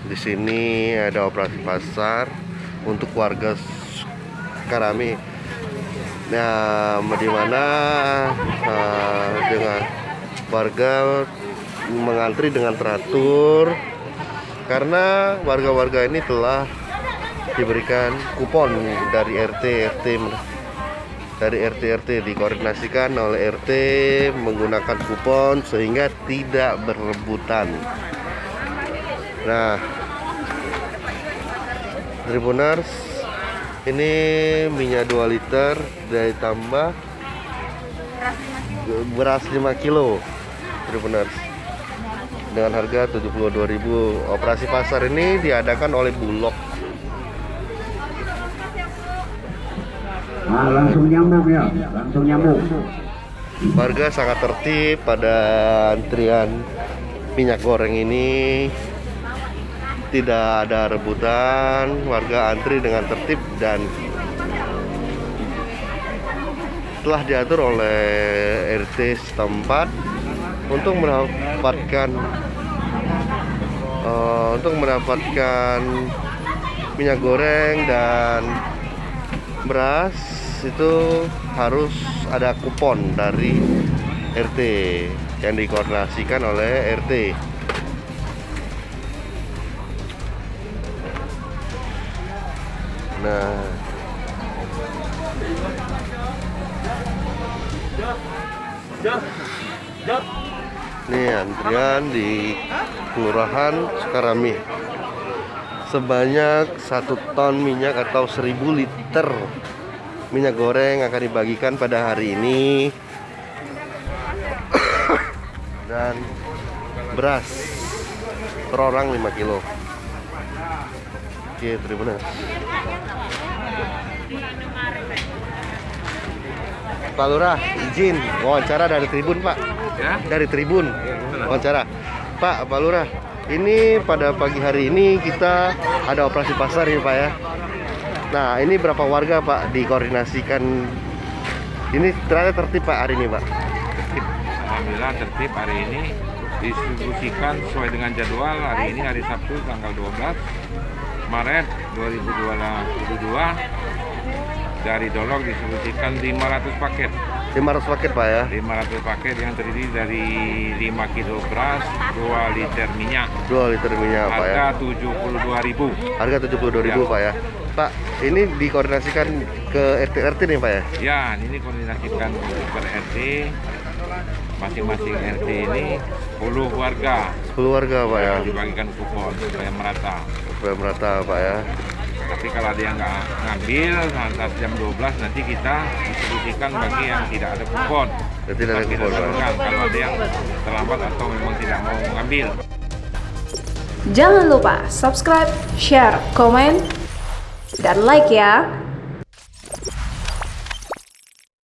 Di sini ada operasi pasar untuk warga Sukarami. Nah, di mana dengan warga mengantri dengan teratur karena warga-warga ini telah diberikan kupon dari RT dikoordinasikan oleh RT menggunakan kupon sehingga tidak berebutan. Nah, Tribuners, ini minyak 2 liter ditambah beras 5 kilo Tribuners dengan harga 72.000. Operasi pasar ini diadakan oleh Bulog. Nah, langsung nyambung ya, langsung nyambung. Warga sangat tertib pada antrian minyak goreng ini. Tidak ada rebutan, warga antri dengan tertib dan telah diatur oleh RT setempat untuk mendapatkan minyak goreng dan beras. Itu harus ada kupon dari RT yang dikoordinasikan oleh RT. Nah, ini antrian di Kelurahan Sukarami. Sebanyak 1 ton minyak atau 1000 liter minyak goreng akan dibagikan pada hari ini. Dan beras per orang 5 kilo. Oke, Tribuners. Pak Lurah, izin wawancara dari Tribun, Pak. Ya? Dari Tribun. Wawancara. Pak Lurah, ini pada pagi hari ini kita ada operasi pasar ya, Pak ya. Nah, ini berapa warga, Pak, dikoordinasikan? Ini ternyata tertib, Pak, hari ini, Pak. Tertib. Alhamdulillah tertib hari ini, distribusikan sesuai dengan jadwal. Hari ini hari Sabtu tanggal 12 Maret 2022. Dari Dolok distribusikan 500 paket. 500 paket, Pak ya. 500 paket yang terdiri dari 5 kilo beras, 2 liter minyak. 2 liter minyak, Pak ya. Harga 72.000. Harga 72.000, Ya. Pak ya. Pak, ini dikoordinasikan ke RT nih, Pak ya. Ya, ini koordinasikan per RT. Masing-masing RT ini 10 warga. 10 warga, Pak ya. Dibagikan kupon supaya merata. Supaya merata, Pak ya. Tapi kalau ada yang nggak ngambil saat jam 12 nanti kita distribusikan bagi yang tidak ada kupon. Tidak ada kupon, Pak. Kalau ada yang terlambat atau memang tidak mau mengambil. Jangan lupa subscribe, share, komen, dan like ya.